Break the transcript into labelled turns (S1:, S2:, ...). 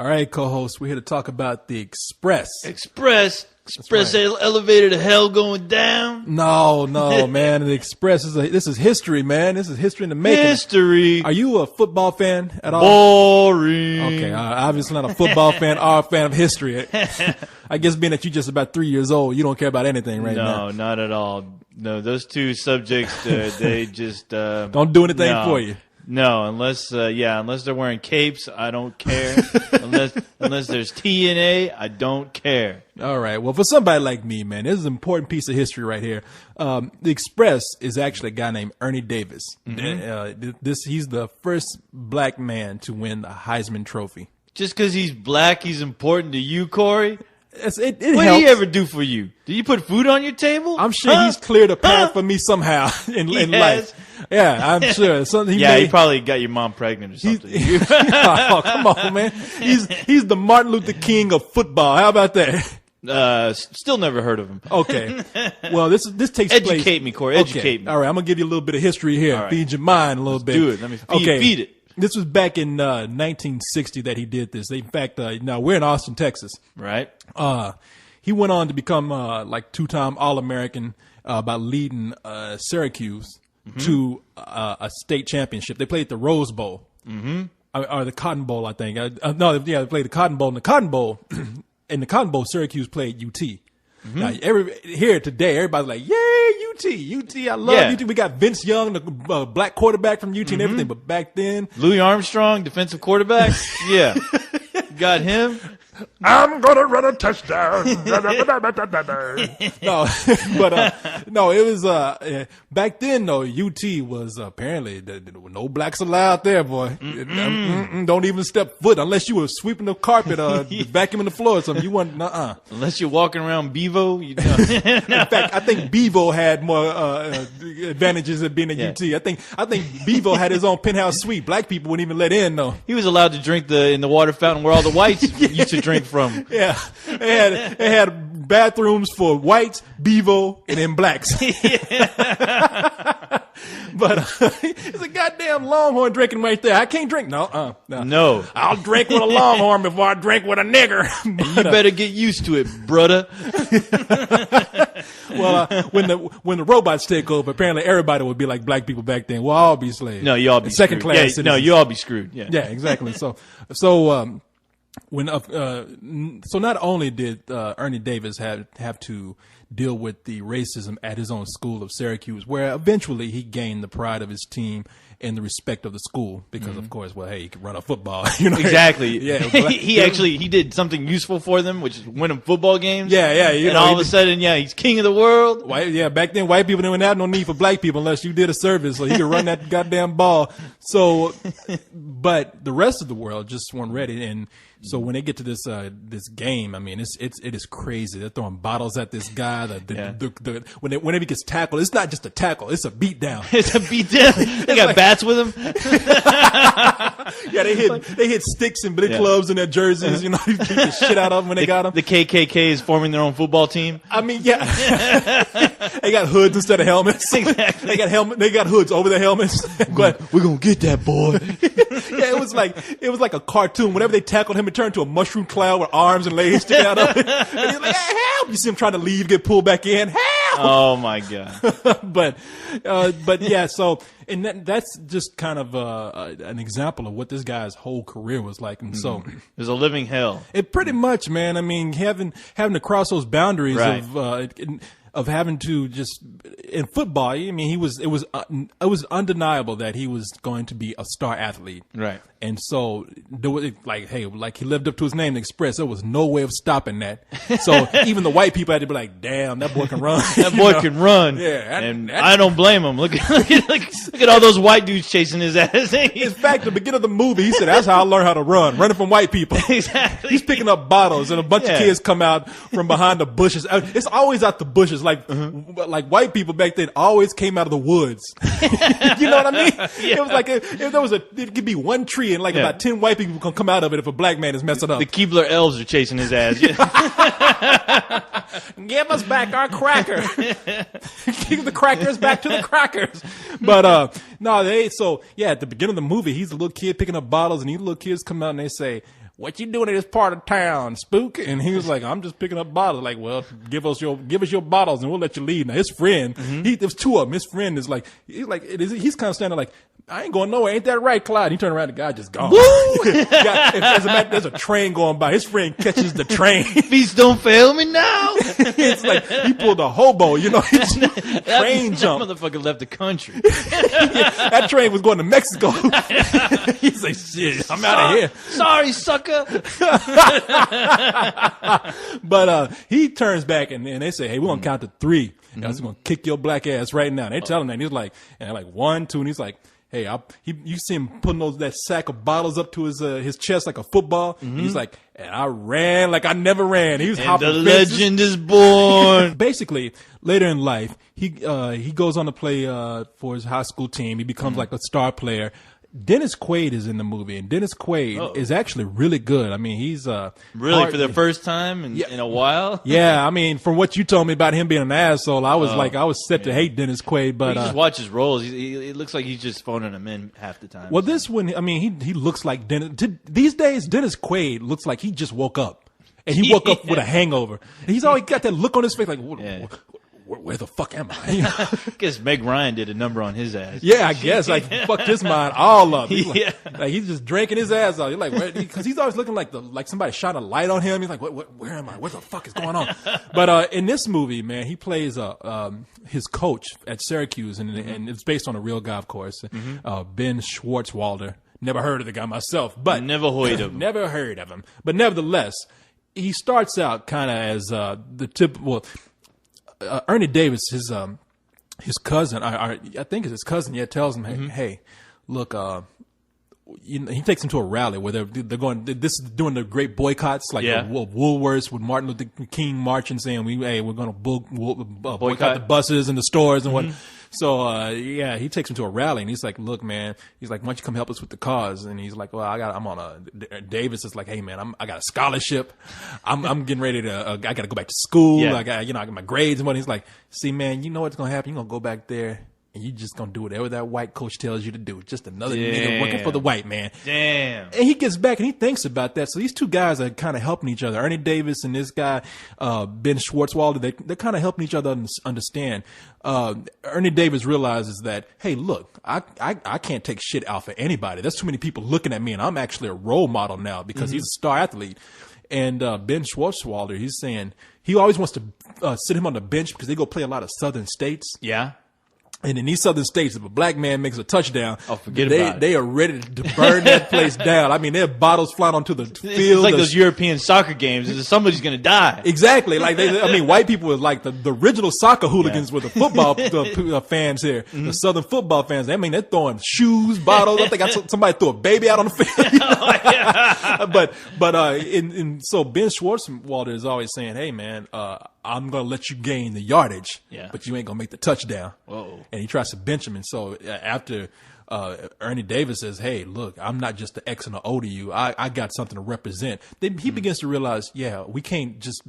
S1: All right, co-host, we're here to talk about the Express.
S2: Express
S1: right.
S2: elevator to hell going down.
S1: No, man. The Express this is history, man. This is history in the making.
S2: History.
S1: Are you a football fan at all?
S2: Boring.
S1: Okay, obviously not a football fan or a fan of history. I guess being that you're just about 3 years old, you don't care about anything right now.
S2: No, not at all. No, those two subjects, they just
S1: Don't do anything for you.
S2: No, unless they're wearing capes, I don't care. unless there's TNA, I don't care.
S1: All right. Well, for somebody like me, man, this is an important piece of history right here. The Express is actually a guy named Ernie Davis. Mm-hmm. He's the first black man to win the Heisman Trophy.
S2: Just because he's black, he's important to you, Korey?
S1: It
S2: what
S1: helps.
S2: did he ever do for you? Did you put food on your table?
S1: I'm sure he's cleared a path for me somehow in life. Yeah, I'm sure.
S2: He probably got your mom pregnant or something.
S1: Oh, come on, man. He's the Martin Luther King of football. How about that?
S2: Still never heard of him.
S1: Okay. Well, this takes place.
S2: Educate me, Korey. Educate me.
S1: All right, I'm gonna give you a little bit of history here. Right. Feed your mind a little bit.
S2: Do it. Let me feed it.
S1: This was back in 1960 that he did this. In fact, now we're in Austin, Texas.
S2: Right.
S1: He went on to become like two-time All-American by leading Syracuse to a state championship. They played the Rose Bowl or the Cotton Bowl, I think. They played the Cotton Bowl. And the Cotton Bowl, Syracuse played UT. Now, here today, everybody's like, "Yay, UT! I love UT." We got Vince Young, the black quarterback from UT, and everything. But back then,
S2: Louis Armstrong, defensive quarterback, got him.
S3: I'm gonna run a touchdown.
S1: No, it was back then. though, UT was apparently there were no blacks allowed there, boy. Don't even step foot unless you were sweeping the carpet or vacuuming the floor or something. You weren't
S2: unless you're walking around Bevo. In
S1: fact, I think Bevo had more advantages of being at UT. I think Bevo had his own penthouse suite. Black people wouldn't even let in though.
S2: He was allowed to drink in the water fountain where all the whites used to drink from.
S1: Yeah, they had bathrooms for whites, Bevo, and then blacks. But it's a goddamn Longhorn drinking right there. I can't drink. No.
S2: I'll
S1: drink with a Longhorn before I drink with a nigger.
S2: You better get used to it, brother.
S1: Well, when the robots take over, apparently everybody would be like black people back then. We'll all be slaves.
S2: No, you all be
S1: second
S2: screwed.
S1: class.
S2: Yeah, no, you all be screwed. Yeah,
S1: exactly. So not only did Ernie Davis have to deal with the racism at his own school of Syracuse, where eventually he gained the pride of his team and the respect of the school because, of course, he could run a football.
S2: Exactly.
S1: Yeah,
S2: he did something useful for them, which is win them football games.
S1: Yeah.
S2: And all of a sudden, he's king of the world.
S1: Back then, white people didn't have no need for black people unless you did a service, so he could run that goddamn ball. So, but the rest of the world just weren't ready, and so when they get to this game, I mean, it is crazy. They're throwing bottles at this guy. Whenever he gets tackled, it's not just a tackle; it's a beat down.
S2: It's a beat down. They got bats with him.
S1: Yeah, they hit sticks and billy clubs in their jerseys. You know, you beat the shit out of them when they got them.
S2: The KKK is forming their own football team.
S1: I mean, yeah, they got hoods instead of helmets.
S2: Exactly.
S1: They got hoods over their helmets. But
S2: we're gonna get that boy.
S1: Yeah, it was like a cartoon. Whenever they tackled him, it turned to a mushroom cloud with arms and legs sticking out of it. And he's like, "Hey, help!" You see him trying to leave, get pulled back in. Help!
S2: Oh my god!
S1: but yeah. So and that's just kind of an example of what this guy's whole career was like. And so
S2: it was a living hell.
S1: It pretty much, man. I mean, having to cross those boundaries of having to just in football. I mean, it was undeniable that he was going to be a star athlete,
S2: right?
S1: And so, he lived up to his name, the Express. There was no way of stopping that. So even the white people had to be like, "Damn, that boy can run."
S2: That boy can run.
S1: Yeah,
S2: I don't blame him. Look at all those white dudes chasing his ass.
S1: In fact, at the beginning of the movie, he said, "That's how I learned how to run, running from white people."
S2: Exactly.
S1: He's picking up bottles, and a bunch of kids come out from behind the bushes. It's always out the bushes. Like white people back then always came out of the woods. You know what I mean? Yeah. It was like if there was it could be one tree and about 10 white people can come out of it if a black man is messing up.
S2: The Keebler elves are chasing his ass.
S1: Give us back our cracker. Give the crackers back to the crackers. But at the beginning of the movie, he's a little kid picking up bottles, and these little kids come out and they say, what you doing in this part of town, spook? And he was like, I'm just picking up bottles. Like, well, give us your bottles and we'll let you leave. Now his friend, there's two of them. His friend is like, he's kind of standing like, I ain't going nowhere. Ain't that right, Clyde? He turned around, the guy just gone. There's a train going by. His friend catches the train.
S2: Feast don't fail me now.
S1: It's like he pulled a hobo, train jump.
S2: That motherfucker left the country.
S1: That train was going to Mexico. He's like, shit, I'm out of here.
S2: Sorry, sucker.
S1: But he turns back and they say, hey, we're going to count to 3. And I'm just going to kick your black ass right now. And they tell him that. And he's like, 1, 2, and he's like, hey, you see him putting that sack of bottles up to his chest like a football. He's like, and I ran like I never ran. He was hopping
S2: the
S1: fences.
S2: legend is born.
S1: Basically, later in life, he goes on to play for his high school team. He becomes like a star player. Dennis Quaid is in the movie, and Dennis Quaid is actually really good. I mean, he's
S2: really for the first time in a while.
S1: Yeah, I mean, from what you told me about him being an asshole, I was set to hate Dennis Quaid. But
S2: you just watch his roles; it looks like he's just phoning them in half the time.
S1: Well, this one, I mean, he looks like Dennis. These days, Dennis Quaid looks like he just woke up, and he woke up with a hangover. And he's always got that look on his face, like, where the fuck am I?
S2: I guess Meg Ryan did a number on his ass.
S1: Yeah, I guess. Like, fucked his mind all up. He's like he's just drinking his ass out. You're like, because he's always looking like somebody shot a light on him. He's like, where am I? What the fuck is going on? But in this movie, man, he plays his coach at Syracuse, and it's based on a real guy, of course, Ben Schwartzwalder. Never heard of the guy myself, but
S2: never heard of him.
S1: Never heard of him. But nevertheless, he starts out kind of as the typical. Ernie Davis, his cousin, I think it's his cousin, tells him, hey, look, he takes him to a rally where they're going. This is doing the great boycotts, like Woolworths with Martin Luther King marching, saying we're going to boycott the buses and the stores and what. So he takes him to a rally and he's like, look, man, he's like, why don't you come help us with the cause? And he's like, well, I'm on a. Davis is like, hey, man, I got a scholarship. I'm getting ready to. I got to go back to school. I got my grades and what. He's like, see, man, you know what's gonna happen? You're gonna go back there. And you just gonna do whatever that white coach tells you to do. Just another nigga working for the white man.
S2: Damn.
S1: And he gets back and he thinks about that. So these two guys are kind of helping each other. Ernie Davis and this guy, Ben Schwartzwalder, they're kind of helping each other understand. Ernie Davis realizes that, hey, look, I can't take shit out for anybody. There's too many people looking at me, and I'm actually a role model now because he's a star athlete. And Ben Schwartzwalder, he's saying he always wants to sit him on the bench because they go play a lot of southern states.
S2: Yeah.
S1: And in these southern states, if a black man makes a touchdown,
S2: forget about it.
S1: They are ready to burn that place down. I mean, there are bottles flying onto the field.
S2: It's like those European soccer games. Somebody's going to die.
S1: Exactly. Like white people were like the original soccer hooligans were the football fans here, the southern football fans. I mean, they're throwing shoes, bottles. I think somebody threw a baby out on the field. So Ben Schwartzwalder is always saying, hey, man, I'm going to let you gain the yardage, but you ain't going to make the touchdown.
S2: Whoa.
S1: And he tries to bench him. And so after Ernie Davis says, hey, look, I'm not just the X and the O to you. I got something to represent. Then he begins to realize, we can't just